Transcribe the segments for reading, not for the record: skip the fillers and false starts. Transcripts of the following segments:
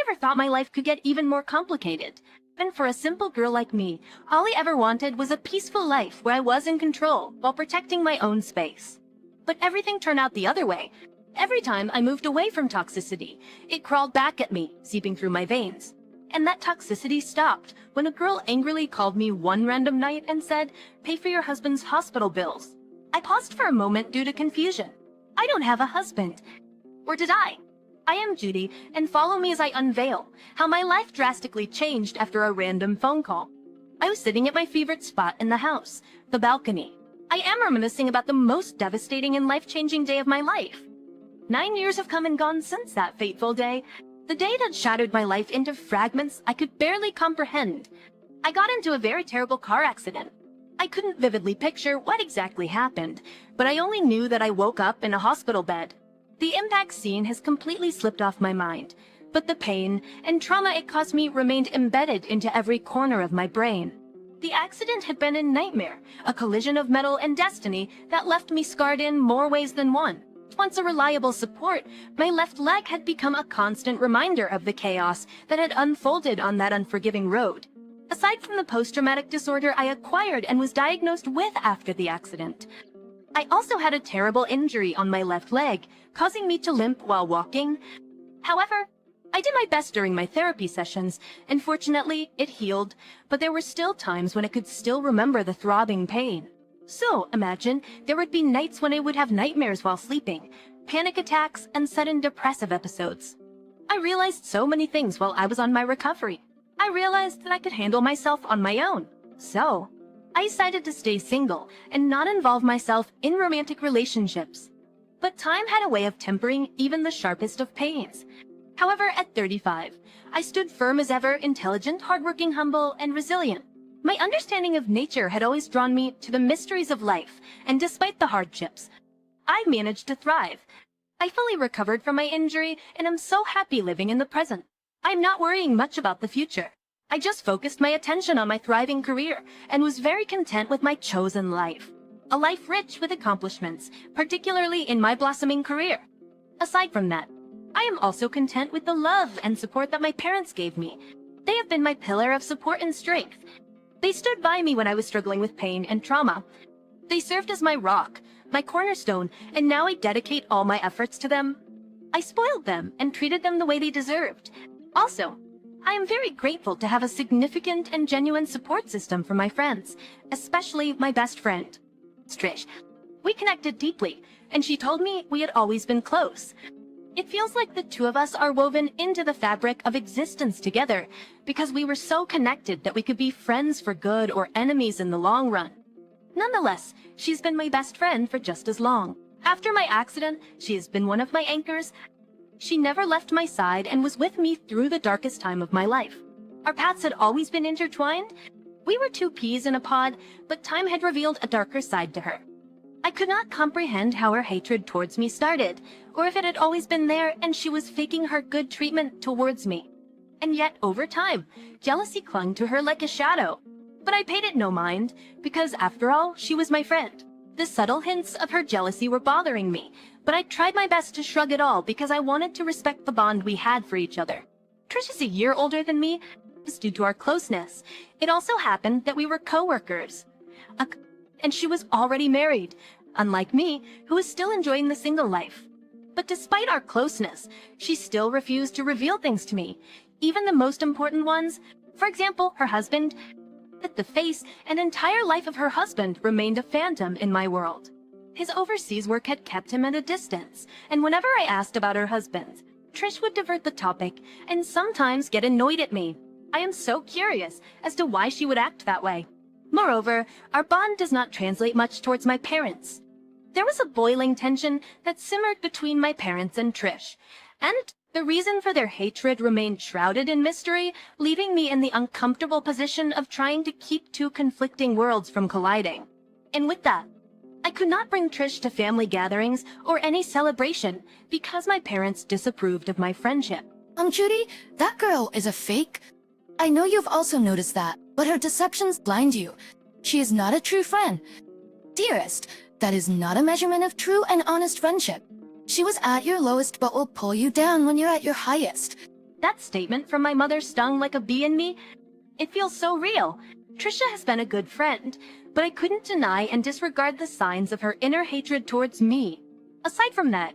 never thought my life could get even more complicated. Even for a simple girl like me, all I ever wanted was a peaceful life where I was in control while protecting my own space. But everything turned out the other way. Every time I moved away from toxicity, it crawled back at me, seeping through my veins. And that toxicity stopped when a girl angrily called me one random night and said, "Pay for your husband's hospital bills." I paused for a moment due to confusion. I don't have a husband. Or did I? I am Judy, and follow me as I unveil how my life drastically changed after a random phone call. I was sitting at my favorite spot in the house, the balcony. I am reminiscing about the most devastating and life-changing day of my life. 9 years have come and gone since that fateful day. The day that shattered my life into fragments I could barely comprehend. I got into a very terrible car accident. I couldn't vividly picture what exactly happened, but I only knew that I woke up in a hospital bed. The impact scene has completely slipped off my mind, but the pain and trauma it caused me remained embedded into every corner of my brain. The accident had been a nightmare, a collision of metal and destiny that left me scarred in more ways than one. Once a reliable support, my left leg had become a constant reminder of the chaos that had unfolded on that unforgiving road. Aside from the post-traumatic disorder I acquired and was diagnosed with after the accident, I also had a terrible injury on my left leg, causing me to limp while walking. However, I did my best during my therapy sessions, and fortunately, it healed, but there were still times when I could still remember the throbbing pain. So, imagine, there would be nights when I would have nightmares while sleeping, panic attacks, and sudden depressive episodes. I realized so many things while I was on my recovery. I realized that I could handle myself on my own. So, I decided to stay single and not involve myself in romantic relationships. But time had a way of tempering even the sharpest of pains. However, at 35, I stood firm as ever, intelligent, hardworking, humble, and resilient. My understanding of nature had always drawn me to the mysteries of life, and despite the hardships, I managed to thrive. I fully recovered from my injury, and am so happy living in the present. I'm not worrying much about the future. I just focused my attention on my thriving career, and was very content with my chosen life. A life rich with accomplishments, particularly in my blossoming career. Aside from that, I am also content with the love and support that my parents gave me. They have been my pillar of support and strength. They stood by me when I was struggling with pain and trauma. They served as my rock, my cornerstone, and now I dedicate all my efforts to them. I spoiled them and treated them the way they deserved. Also, I am very grateful to have a significant and genuine support system for my friends, especially my best friend, Trish. We connected deeply, and she told me we had always been close. It feels like the two of us are woven into the fabric of existence together, because we were so connected that we could be friends for good or enemies in the long run. Nonetheless, she's been my best friend for just as long. After my accident, she has been one of my anchors. She never left my side and was with me through the darkest time of my life. Our paths had always been intertwined. We were two peas in a pod, but time had revealed a darker side to her. I could not comprehend how her hatred towards me started, or if it had always been there and she was faking her good treatment towards me. And yet, over time, jealousy clung to her like a shadow. But I paid it no mind, because after all, she was my friend. The subtle hints of her jealousy were bothering me, but I tried my best to shrug it all because I wanted to respect the bond we had for each other. Trish is a year older than me, just due to our closeness. It also happened that we were co-workers. And she was already married, unlike me, who was still enjoying the single life. But despite our closeness, she still refused to reveal things to me, even the most important ones. For example, her husband. The face and entire life of her husband remained a phantom in my world. His overseas work had kept him at a distance, and whenever I asked about her husband, Trish would divert the topic and sometimes get annoyed at me. I am so curious as to why she would act that way. Moreover, our bond does not translate much towards my parents. There was a boiling tension that simmered between my parents and Trish, and the reason for their hatred remained shrouded in mystery, leaving me in the uncomfortable position of trying to keep two conflicting worlds from colliding. And with that, I could not bring Trish to family gatherings or any celebration because my parents disapproved of my friendship. Judy, that girl is a fake. I know you've also noticed that, but her deceptions blind you. She is not a true friend. Dearest, that is not a measurement of true and honest friendship. She was at your lowest but will pull you down when you're at your highest. That statement from my mother stung like a bee in me. It feels so real. Trisha has been a good friend, but I couldn't deny and disregard the signs of her inner hatred towards me. Aside from that,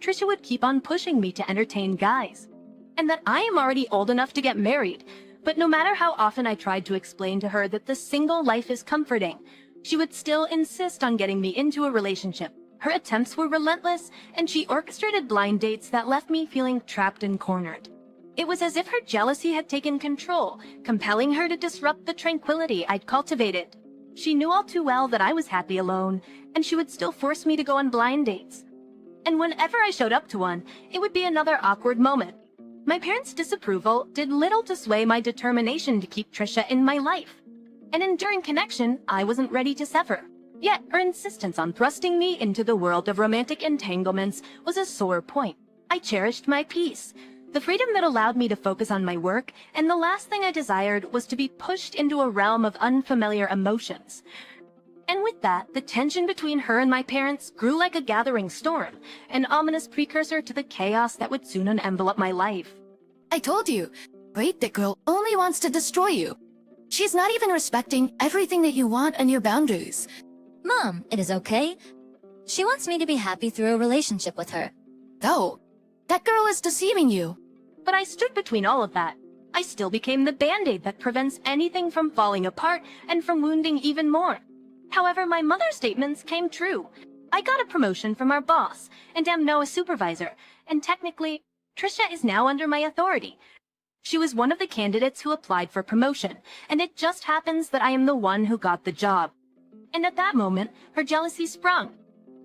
Trisha would keep on pushing me to entertain guys, and that I am already old enough to get married. But no matter how often I tried to explain to her that the single life is comforting, she would still insist on getting me into a relationship. Her attempts were relentless, and she orchestrated blind dates that left me feeling trapped and cornered. It was as if her jealousy had taken control, compelling her to disrupt the tranquility I'd cultivated. She knew all too well that I was happy alone, and she would still force me to go on blind dates. And whenever I showed up to one, it would be another awkward moment. My parents' disapproval did little to sway my determination to keep Trisha in my life. An enduring connection I wasn't ready to sever. Yet her insistence on thrusting me into the world of romantic entanglements was a sore point. I cherished my peace, the freedom that allowed me to focus on my work, and the last thing I desired was to be pushed into a realm of unfamiliar emotions. And with that, the tension between her and my parents grew like a gathering storm, an ominous precursor to the chaos that would soon envelop my life. I told you, right? That girl only wants to destroy you. She's not even respecting everything that you want and your boundaries. Mom, it is okay. She wants me to be happy through a relationship with her. No, that girl is deceiving you. But I stood between all of that. I still became the band-aid that prevents anything from falling apart and from wounding even more. However, my mother's statements came true. I got a promotion from our boss, and am now a supervisor, and technically, Trisha is now under my authority. She was one of the candidates who applied for promotion, and it just happens that I am the one who got the job. And at that moment, her jealousy sprung.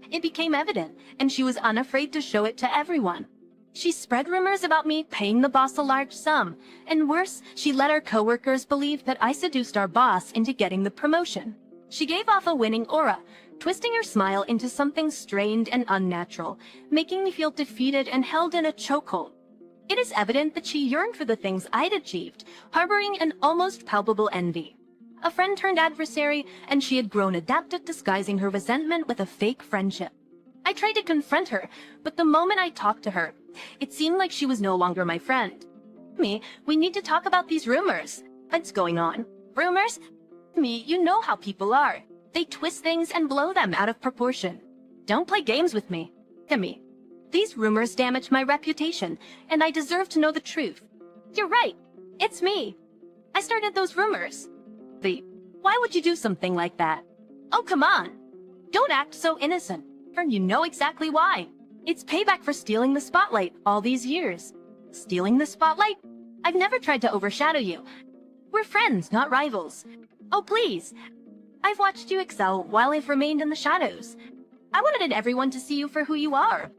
It became evident, and she was unafraid to show it to everyone. She spread rumors about me paying the boss a large sum, and worse, she let our coworkers believe that I seduced our boss into getting the promotion. She gave off a winning aura, twisting her smile into something strained and unnatural, making me feel defeated and held in a chokehold. It is evident that she yearned for the things I'd achieved, harboring an almost palpable envy. A friend turned adversary, and she had grown adept at disguising her resentment with a fake friendship. I tried to confront her, but the moment I talked to her, it seemed like she was no longer my friend. We need to talk about these rumors. What's going on? Rumors? You know how people are. They twist things and blow them out of proportion. Don't play games with me. These rumors damage my reputation, and I deserve to know the truth. You're right. It's me. I started those rumors. Why would you do something like that? Oh, come on. Don't act so innocent. You know exactly why. It's payback for stealing the spotlight all these years. Stealing the spotlight? I've never tried to overshadow you. We're friends, not rivals. Oh, please. I've watched you excel while I've remained in the shadows. I wanted everyone to see you for who you are.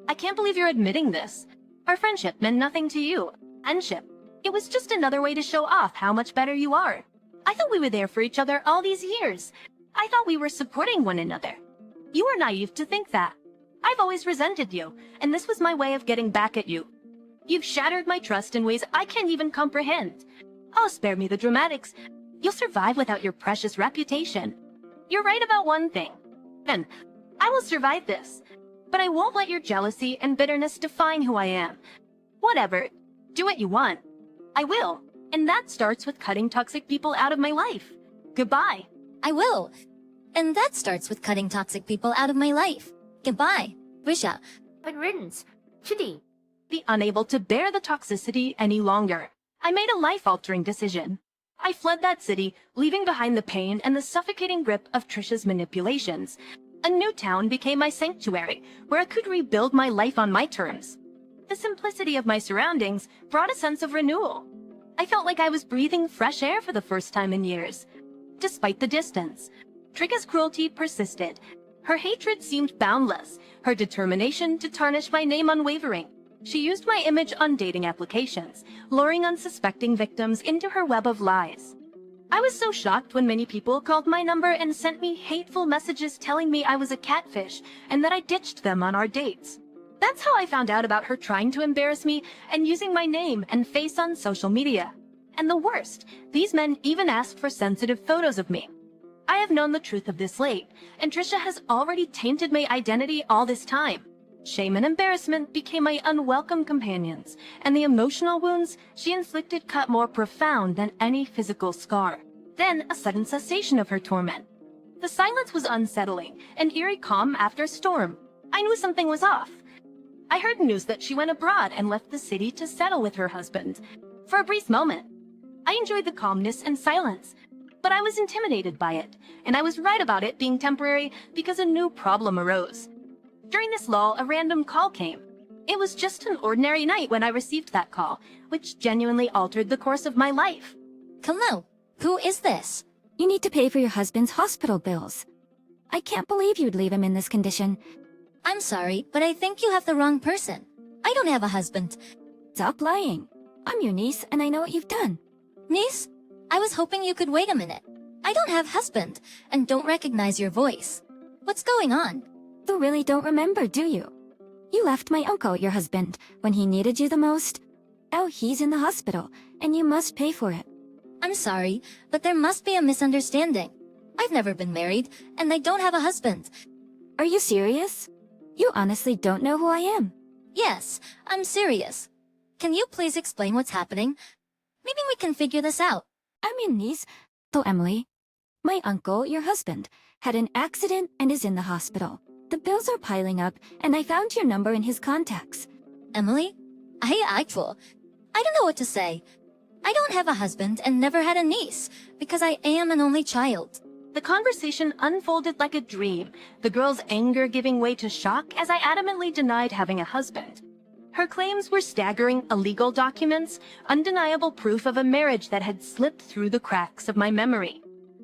I can't believe you're admitting this. Our friendship meant nothing to you. Friendship. It was just another way to show off how much better you are. I thought we were there for each other all these years. I thought we were supporting one another. You were naive to think that. I've always resented you, and this was my way of getting back at you. You've shattered my trust in ways I can't even comprehend. Oh, spare me the dramatics. You'll survive without your precious reputation. You're right about one thing. And I will survive this. But I won't let your jealousy and bitterness define who I am. Whatever. Do what you want. I will. And that starts with cutting toxic people out of my life. Goodbye. I will. And that starts with cutting toxic people out of my life. Goodbye, Risha. Good riddance. Chitty. Be unable to bear the toxicity any longer. I made a life-altering decision. I fled that city, leaving behind the pain and the suffocating grip of Trisha's manipulations. A new town became my sanctuary, where I could rebuild my life on my terms. The simplicity of my surroundings brought a sense of renewal. I felt like I was breathing fresh air for the first time in years. Despite the distance, Trisha's cruelty persisted. Her hatred seemed boundless, her determination to tarnish my name unwavering. She used my image on dating applications, luring unsuspecting victims into her web of lies. I was so shocked when many people called my number and sent me hateful messages telling me I was a catfish and that I ditched them on our dates. That's how I found out about her trying to embarrass me and using my name and face on social media. And the worst, these men even asked for sensitive photos of me. I have known the truth of this late, and Trisha has already tainted my identity all this time. Shame and embarrassment became my unwelcome companions, and the emotional wounds she inflicted cut more profound than any physical scar. Then a sudden cessation of her torment. The silence was unsettling, an eerie calm after a storm. I knew something was off. I heard news that she went abroad and left the city to settle with her husband. For a brief moment, I enjoyed the calmness and silence, but I was intimidated by it, and I was right about it being temporary because a new problem arose. During this lull, a random call came. It was just an ordinary night when I received that call, which genuinely altered the course of my life. Hello, who is this? You need to pay for your husband's hospital bills. I can't believe you'd leave him in this condition. I'm sorry, but I think you have the wrong person. I don't have a husband. Stop lying. I'm your niece and I know what you've done. Niece, I was hoping you could wait a minute. I don't have husband, and don't recognize your voice. What's going on? You really don't remember, do you? You left my uncle, your husband, when he needed you the most. Now he's in the hospital, and you must pay for it. I'm sorry, but there must be a misunderstanding. I've never been married, and I don't have a husband. Are you serious? You honestly don't know who I am. Yes, I'm serious. Can you please explain what's happening? Maybe we can figure this out. I'm your niece. So Emily, my uncle, your husband, had an accident and is in the hospital. The bills are piling up, and I found your number in his contacts. Emily? I don't know what to say. I don't have a husband and never had a niece, because I am an only child. The conversation unfolded like a dream, the girl's anger giving way to shock as I adamantly denied having a husband. Her claims were staggering: illegal documents, undeniable proof of a marriage that had slipped through the cracks of my memory.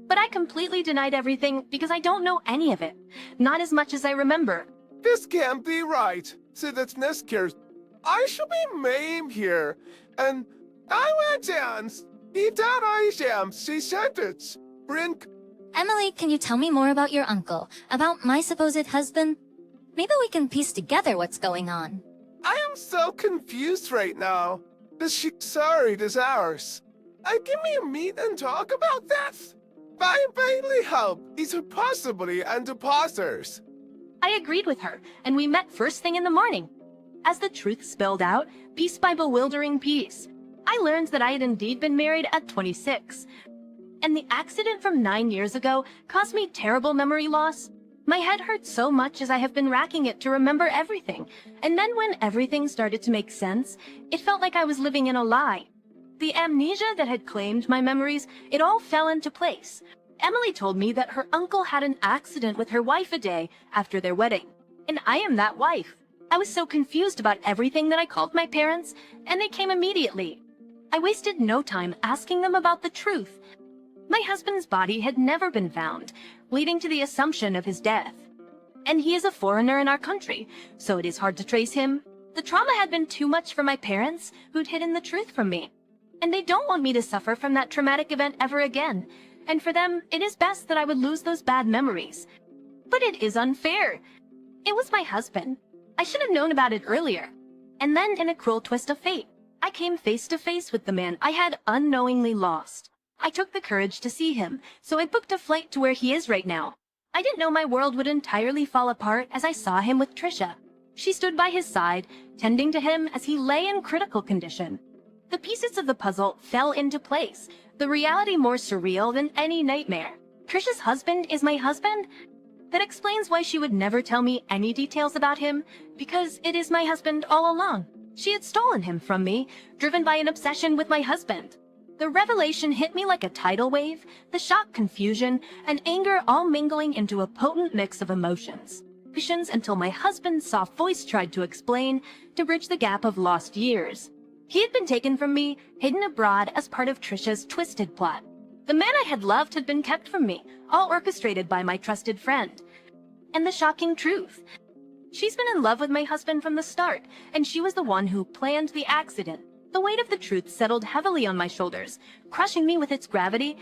But I completely denied everything because I don't know any of it, not as much as I remember. This can't be right. Citizens cares. I should be maimed here, and I went down. He thought I am. She said it. Brink. Emily, can you tell me more about your uncle, about my supposed husband? Maybe we can piece together what's going on. I am so confused right now. The sorry, this ours. Give me a meet and talk about that. By Bailey help, these are possibly and imposters. I agreed with her, and we met first thing in the morning. As the truth spilled out, piece by bewildering piece, I learned that I had indeed been married at 26. And the accident from 9 years ago caused me terrible memory loss. My head hurt so much as I have been racking it to remember everything. And then when everything started to make sense, it felt like I was living in a lie. The amnesia that had claimed my memories, it all fell into place. Emily told me that her uncle had an accident with her wife a day after their wedding. And I am that wife. I was so confused about everything that I called my parents, and they came immediately. I wasted no time asking them about the truth. My husband's body had never been found, leading to the assumption of his death. And he is a foreigner in our country, so it is hard to trace him. The trauma had been too much for my parents, who'd hidden the truth from me. And they don't want me to suffer from that traumatic event ever again. And for them, it is best that I would lose those bad memories. But it is unfair. It was my husband. I should have known about it earlier. And then, in a cruel twist of fate, I came face to face with the man I had unknowingly lost. I took the courage to see him, so I booked a flight to where he is right now. I didn't know my world would entirely fall apart as I saw him with Trisha. She stood by his side, tending to him as he lay in critical condition. The pieces of the puzzle fell into place, the reality more surreal than any nightmare. Trisha's husband is my husband? That explains why she would never tell me any details about him, because it is my husband all along. She had stolen him from me, driven by an obsession with my husband. The revelation hit me like a tidal wave, the shock, confusion, and anger all mingling into a potent mix of emotions. Until my husband's soft voice tried to explain, to bridge the gap of lost years. He had been taken from me, hidden abroad as part of Trisha's twisted plot. The man I had loved had been kept from me, all orchestrated by my trusted friend. And the shocking truth. She's been in love with my husband from the start, and she was the one who planned the accident. The weight of the truth settled heavily on my shoulders, crushing me with its gravity.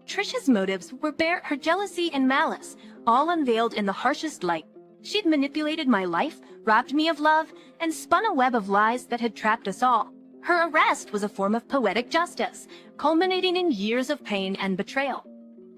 Trisha's motives were bare, her jealousy and malice, all unveiled in the harshest light. She'd manipulated my life, robbed me of love, and spun a web of lies that had trapped us all. Her arrest was a form of poetic justice, culminating in years of pain and betrayal.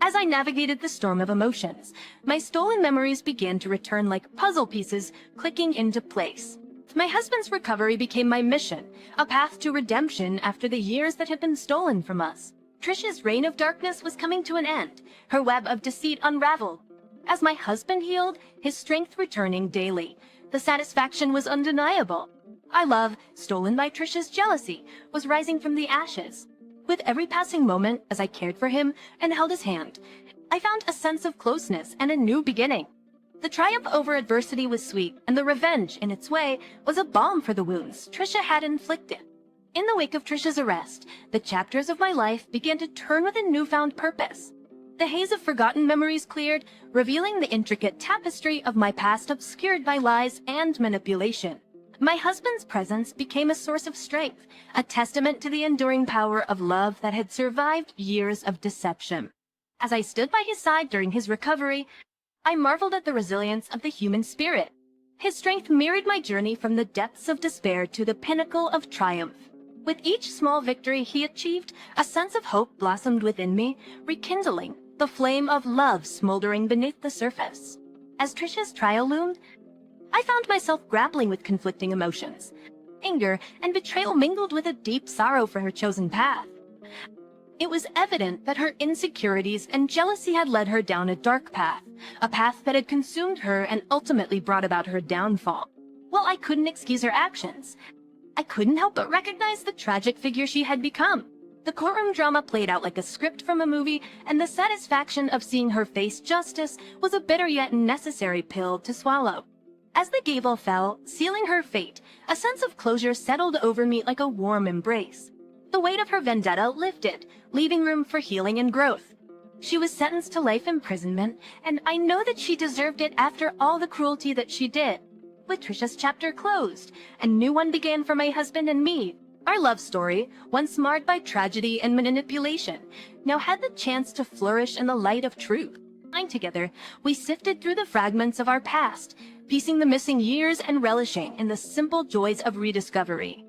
As I navigated the storm of emotions, my stolen memories began to return like puzzle pieces clicking into place. My husband's recovery became my mission, a path to redemption after the years that had been stolen from us. Trisha's reign of darkness was coming to an end, her web of deceit unraveled. As my husband healed, his strength returning daily, the satisfaction was undeniable. Our love, stolen by Trisha's jealousy, was rising from the ashes. With every passing moment, as I cared for him and held his hand, I found a sense of closeness and a new beginning. The triumph over adversity was sweet, and the revenge, in its way, was a balm for the wounds Trisha had inflicted. In the wake of Trisha's arrest, the chapters of my life began to turn with a newfound purpose. The haze of forgotten memories cleared, revealing the intricate tapestry of my past obscured by lies and manipulation. My husband's presence became a source of strength, a testament to the enduring power of love that had survived years of deception. As I stood by his side during his recovery, I marveled at the resilience of the human spirit. His strength mirrored my journey from the depths of despair to the pinnacle of triumph. With each small victory he achieved, a sense of hope blossomed within me, rekindling the flame of love smoldering beneath the surface. As Trisha's trial loomed, I found myself grappling with conflicting emotions. Anger and betrayal mingled with a deep sorrow for her chosen path. It was evident that her insecurities and jealousy had led her down a dark path, a path that had consumed her and ultimately brought about her downfall. While I couldn't excuse her actions, I couldn't help but recognize the tragic figure she had become. The courtroom drama played out like a script from a movie, and the satisfaction of seeing her face justice was a bitter yet necessary pill to swallow. As the gavel fell, sealing her fate, a sense of closure settled over me like a warm embrace. The weight of her vendetta lifted, leaving room for healing and growth. She was sentenced to life imprisonment, and I know that she deserved it after all the cruelty that she did. With Trisha's chapter closed, a new one began for my husband and me. Our love story, once marred by tragedy and manipulation, now had the chance to flourish in the light of truth. Together, we sifted through the fragments of our past, piecing the missing years and relishing in the simple joys of rediscovery.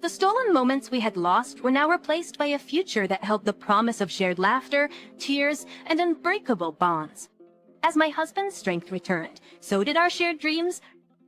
The stolen moments we had lost were now replaced by a future that held the promise of shared laughter, tears, and unbreakable bonds. As my husband's strength returned, so did our shared dreams.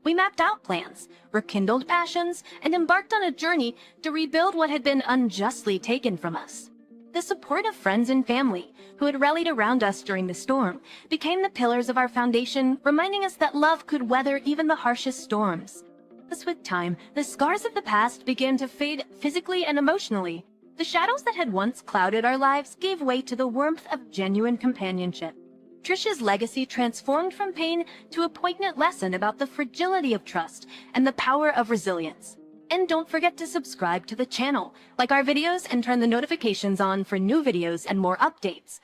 We mapped out plans, rekindled passions, and embarked on a journey to rebuild what had been unjustly taken from us. The support of friends and family, who had rallied around us during the storm, became the pillars of our foundation, reminding us that love could weather even the harshest storms. Thus, with time, the scars of the past began to fade physically and emotionally. The shadows that had once clouded our lives gave way to the warmth of genuine companionship. Trisha's legacy transformed from pain to a poignant lesson about the fragility of trust and the power of resilience. And don't forget to subscribe to the channel, like our videos, and turn the notifications on for new videos and more updates.